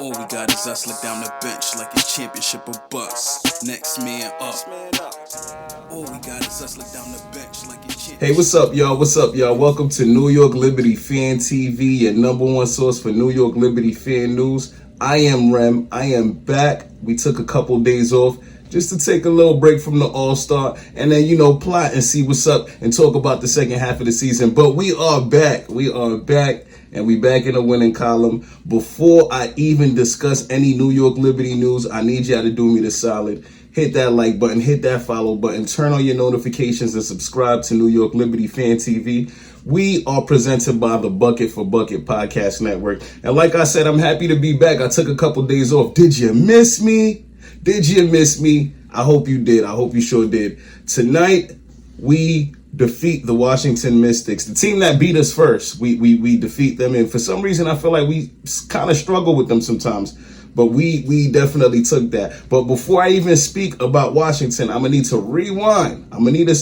All we got is us look down the bench like a championship or bust. Next man up. All we got is us look down the bench like a championship. Hey, what's up, y'all? What's up, y'all? Welcome to New York Liberty Fan TV, your number one source for New York Liberty fan news. I am Rem. I am back. We took a couple days off just to take a little break from the All-Star and then, plot and see what's up and talk about the second half of the season. But we are back. And we back in the winning column. Before I even discuss any New York Liberty news, I need y'all to do me the solid. Hit that like button, hit that follow button, turn on your notifications, and subscribe to New York Liberty Fan TV. We are presented by the Bucket for Bucket Podcast Network. And like I said, I'm happy to be back. I took a couple days off. Did you miss me? I hope you did. I hope you sure did. Tonight, we defeat the Washington Mystics, the team that beat us first. We defeat them, and for some reason I feel like we kind of struggle with them sometimes, but we definitely took that. But before I even speak about Washington, I'm gonna need us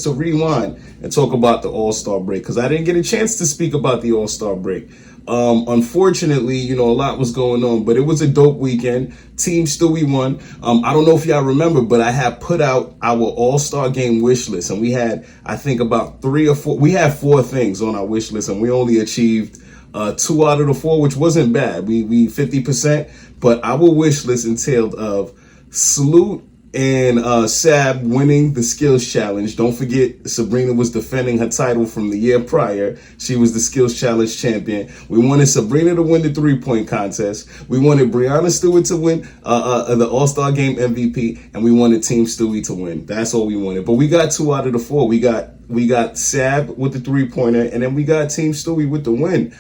to rewind and talk about the All-Star break, because I didn't get a chance to speak about the All-Star break. Unfortunately, a lot was going on, but it was a dope weekend. Team Stewie won. I don't know if y'all remember, but I had put out our All-Star game wish list, and we had, I think, about 3 or 4. We had 4 things on our wish list, and we only achieved 2 out of the 4, which wasn't bad. We 50%, but our wish list entailed of Salute and Sab winning the skills challenge. Don't forget, Sabrina was defending her title from the year prior. She was the skills challenge champion. We wanted Sabrina to win the 3-point contest. We wanted Brianna Stewart to win the All-Star Game MVP, and we wanted Team Stewie to win. That's all we wanted. But we got 2 out of the 4. We got Sab with the 3-pointer, and then we got Team Stewie with the win.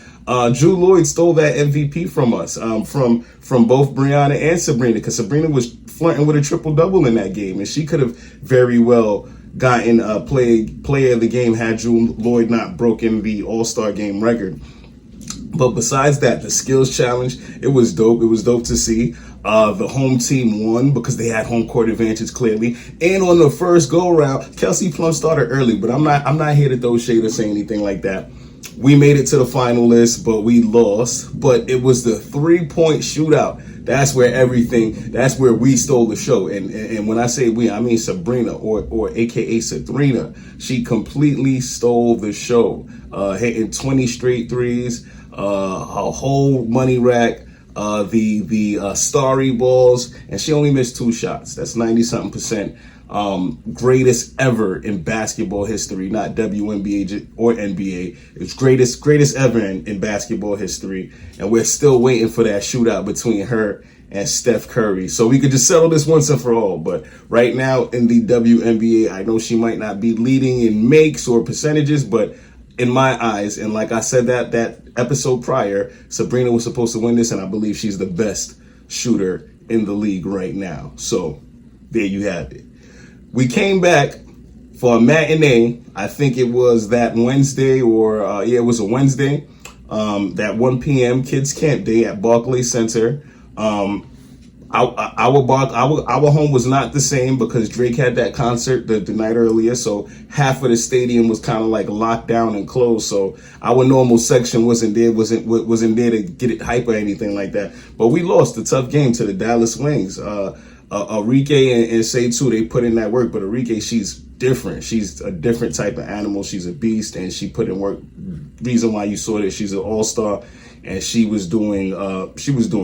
Drew Lloyd stole that MVP from us, from both Brianna and Sabrina, because Sabrina was flirting with a triple-double in that game, and she could have very well gotten player of the game had Drew Lloyd not broken the All-Star game record. But besides that, the skills challenge, it was dope. It was dope to see. The home team won because they had home court advantage, clearly. And on the first go-around, Kelsey Plum started early, but I'm not here to throw shade or say anything like that. We made it to the finalists, but we lost. But it was the 3-point shootout. That's where we stole the show. And when I say we, I mean Sabrina, or AKA Sabrina. She completely stole the show, hitting 20 straight threes, her whole money rack, the starry balls, and she only missed 2 shots. That's 90-something%. Greatest ever in basketball history, not WNBA or NBA. It's greatest ever in basketball history. And we're still waiting for that shootout between her and Steph Curry, so we could just settle this once and for all. But right now in the WNBA, I know she might not be leading in makes or percentages, but in my eyes, and like I said that episode prior, Sabrina was supposed to win this, and I believe she's the best shooter in the league right now. So there you have it. We came back for a matinee. I think it was that Wednesday, or it was a Wednesday, that 1 p.m. Kids Camp Day at Barclays Center. Our home was not the same because Drake had that concert the night earlier, so half of the stadium was kind of like locked down and closed. So our normal section wasn't there to get it hype or anything like that. But we lost a tough game to the Dallas Wings. Arike and Say too, they put in that work, but Arike, she's different. She's a different type of animal. She's a beast, and she put in work. Reason why you saw that she's an all-star, and she was doing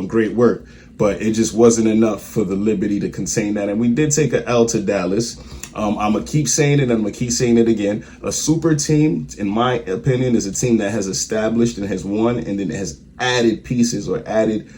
great work, but it just wasn't enough for the Liberty to contain that. And we did take an L to Dallas. I'm gonna keep saying it, and I'm gonna keep saying it again. A super team, in my opinion, is a team that has established and has won, and then has added pieces or added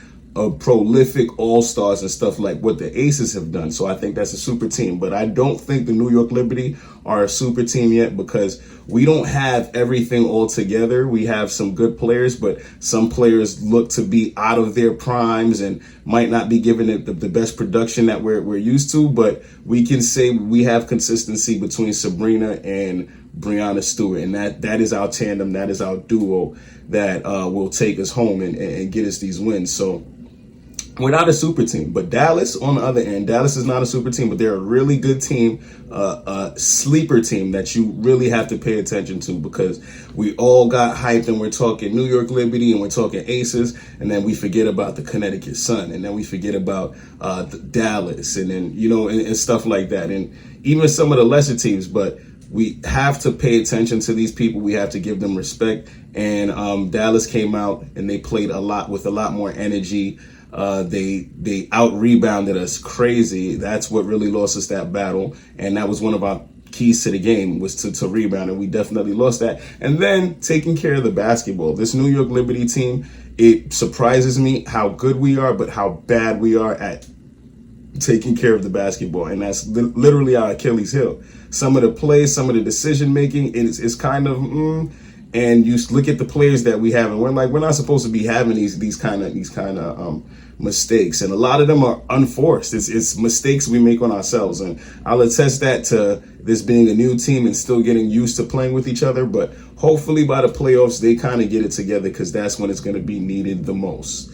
prolific all-stars and stuff like what the Aces have done. So I think that's a super team. But I don't think the New York Liberty are a super team yet, because we don't have everything all together. We have some good players, but some players look to be out of their primes and might not be giving it the best production that we're used to. But we can say we have consistency between Sabrina and Brianna Stewart, and that is our tandem, that is our duo that will take us home and get us these wins. So We're not a super team, but Dallas, on the other end, Dallas is not a super team, but they're a really good team, a sleeper team that you really have to pay attention to, because we all got hyped and we're talking New York Liberty and we're talking Aces, and then we forget about the Connecticut Sun, and then we forget about Dallas, and then, and stuff like that, and even some of the lesser teams. But we have to pay attention to these people. We have to give them respect. And Dallas came out and they played a lot with a lot more energy. They out rebounded us crazy. That's what really lost us that battle, and that was one of our keys to the game, was to rebound, and we definitely lost that. And then taking care of the basketball. This New York Liberty team, it surprises me how good we are, but how bad we are at taking care of the basketball, and that's literally our Achilles heel. Some of the plays, some of the decision making, it's kind of and you look at the players that we have, and we're not supposed to be having these kind of mistakes, and a lot of them are unforced. It's mistakes we make on ourselves, and I'll attest that to this being a new team and still getting used to playing with each other. But hopefully by the playoffs they kind of get it together, because that's when it's going to be needed the most.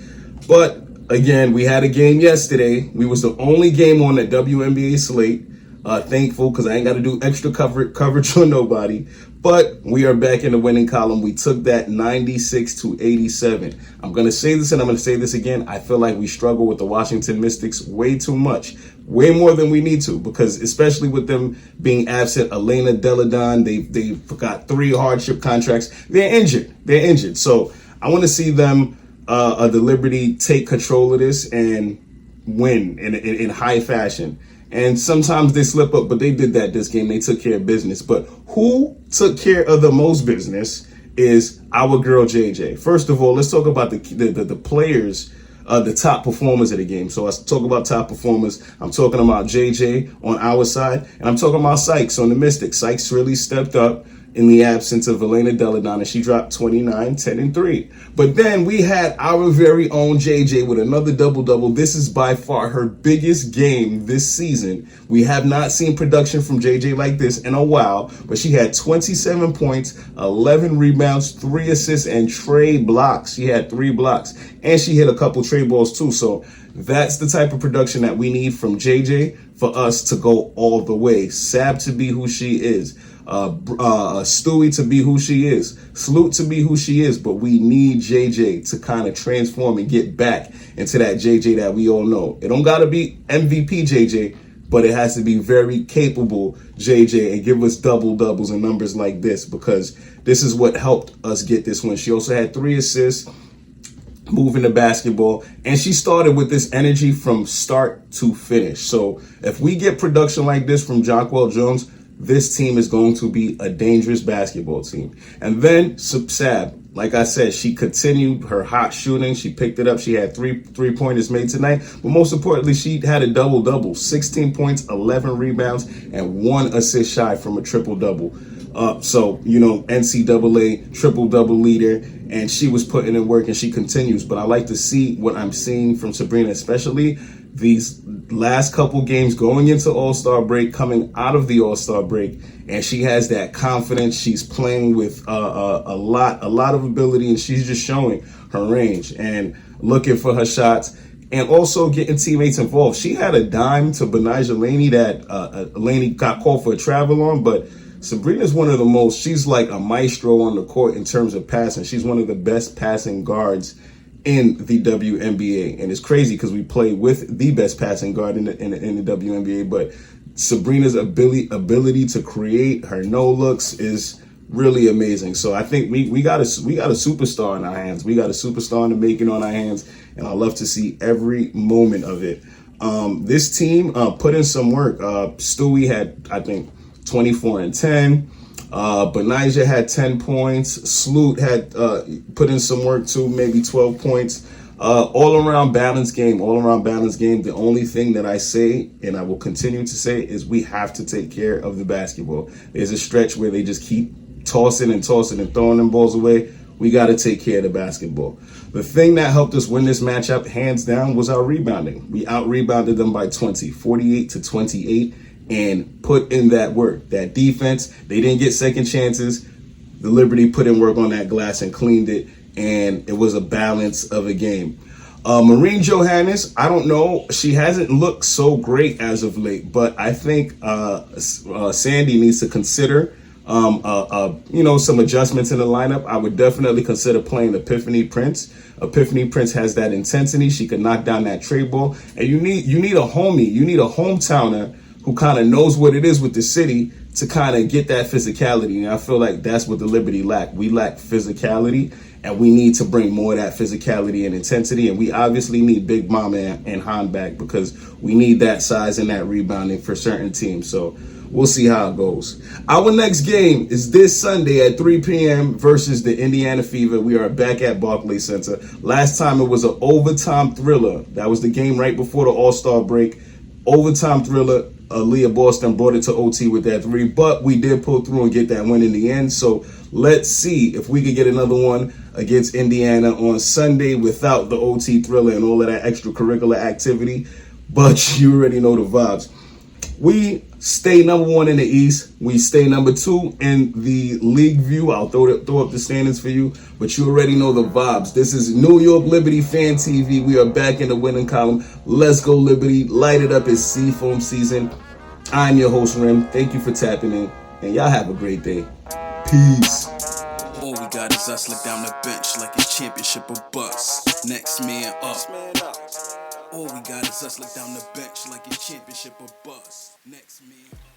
But again, we had a game yesterday. We was the only game on that WNBA slate. Thankful, because I ain't got to do extra coverage on nobody. But we are back in the winning column. We took that 96-87. I'm going to say this and I'm going to say this again. I feel like we struggle with the Washington Mystics way too much. Way more than we need to, because especially with them being absent, Elena Deladon, they've got 3 hardship contracts. They're injured. So I want to see them, the Liberty, take control of this and win in high fashion. And sometimes they slip up, but they did that this game. They took care of business. But who took care of the most business is our girl JJ. First of all, let's talk about the players, the top performers of the game. So I talk about top performers. I'm talking about JJ on our side, and I'm talking about Sykes on the Mystics. Sykes really stepped up in the absence of Elena Deladon, and she dropped 29, 10, and 3. But then we had our very own JJ with another double-double. This is by far her biggest game this season. We have not seen production from JJ like this in a while, but she had 27 points, 11 rebounds, 3 assists, and tray blocks. She had 3 blocks, and she hit a couple tray balls too. So that's the type of production that we need from JJ for us to go all the way. Sab to be who she is. Stewie to be who she is, Salute to be who she is, but we need JJ to kind of transform and get back into that JJ that we all know. It don't gotta be MVP JJ, but it has to be very capable JJ and give us double-doubles and numbers like this, because this is what helped us get this win. She also had 3 assists, moving the basketball, and she started with this energy from start to finish. So if we get production like this from Jonquel Jones, this team is going to be a dangerous basketball team. And then Sab, like I said, she continued her hot shooting. She picked it up. She had 3 3-pointers made tonight. But most importantly, she had a double-double. 16 points, 11 rebounds, and 1 assist shy from a triple-double. So, NCAA triple-double leader. And she was putting in work, and she continues. But I like to see what I'm seeing from Sabrina, especially these last couple games going into All-Star break, coming out of the All-Star break, and she has that confidence. She's playing with a lot of ability, and she's just showing her range and looking for her shots, and also getting teammates involved. She had a dime to Benijah Laney that Laney got called for a travel on, but Sabrina's one of the most, she's like a maestro on the court in terms of passing. She's one of the best passing guards in the WNBA, and it's crazy because we play with the best passing guard in the WNBA. But Sabrina's ability to create, her no looks is really amazing. So I think we got a superstar in our hands. We got a superstar in the making on our hands, and I love to see every moment of it. This team put in some work. Stewie had, I think, 24 and 10. Benijah had 10 points. Salute had put in some work too, maybe 12 points. All around balanced game. The only thing that I say, and I will continue to say, is we have to take care of the basketball. There's a stretch where they just keep tossing and throwing them balls away. We got to take care of the basketball. The thing that helped us win this matchup, hands down, was our rebounding. We out-rebounded them by 20, 48-28. And put in that work, that defense. They didn't get second chances. The Liberty put in work on that glass and cleaned it, and it was a balance of a game. Maureen Johannes, I don't know. She hasn't looked so great as of late, but I think Sandy needs to consider, some adjustments in the lineup. I would definitely consider playing Epiphany Prince. Epiphany Prince has that intensity. She can knock down that trade ball, and you need a homie. You need a hometowner who kind of knows what it is with the city to kind of get that physicality. And I feel like that's what the Liberty lack. We lack physicality, and we need to bring more of that physicality and intensity. And we obviously need Big Mama and Han back because we need that size and that rebounding for certain teams. So we'll see how it goes. Our next game is this Sunday at 3 p.m. versus the Indiana Fever. We are back at Barclays Center. Last time it was an overtime thriller. That was the game right before the All-Star break. Overtime thriller. Aaliyah Boston brought it to OT with that 3, but we did pull through and get that win in the end. So let's see if we could get another one against Indiana on Sunday without the OT thriller and all of that extracurricular activity. But you already know the vibes. We stay number 1 in the East. We stay number 2 in the league view. I'll throw up the standings for you, but you already know the vibes. This is New York Liberty Fan TV. We are back in the winning column. Let's go Liberty. Light it up. It's Seafoam season. I'm your host, Rem. Thank you for tapping in, and y'all have a great day. Peace. All we got is us look down the bench like a championship or bust. Next man up. All we got is us look down the bench like a championship or bust. Next man up.